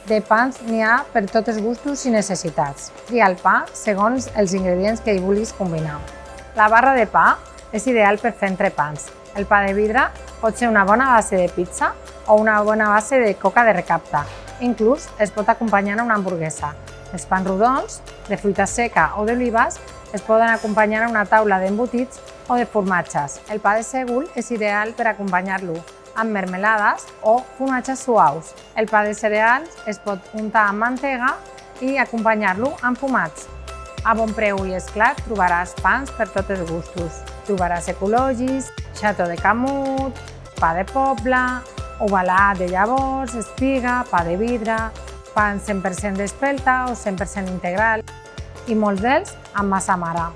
De pans n'hi ha per tots els gustos i necessitats. Tria el pa segons els ingredients que hi vulguis combinar. La barra de pa és ideal per fer entrepans. El pa de vidre pot ser una bona base de pizza o una bona base de coca de recapta. Inclús es pot acompanyar una hamburguesa. Els pans rodons, de fruita seca o d'olives, es poden acompanyar a una taula d'embotits o de formatges. El pa de sègol és ideal per acompanyar-lo amb mermelades o formatges suaus. El pa de cereals es pot untar amb mantega i acompanyar-lo amb fumats. A bon preu i és clar trobaràs pans per tots els gustos. Trobaràs ecològics, xato de camut, pa de poble, ovalat de llavors, espiga, pa de vidre, pan 100% d'espelta o 100% integral i molts d'ells amb massa mare.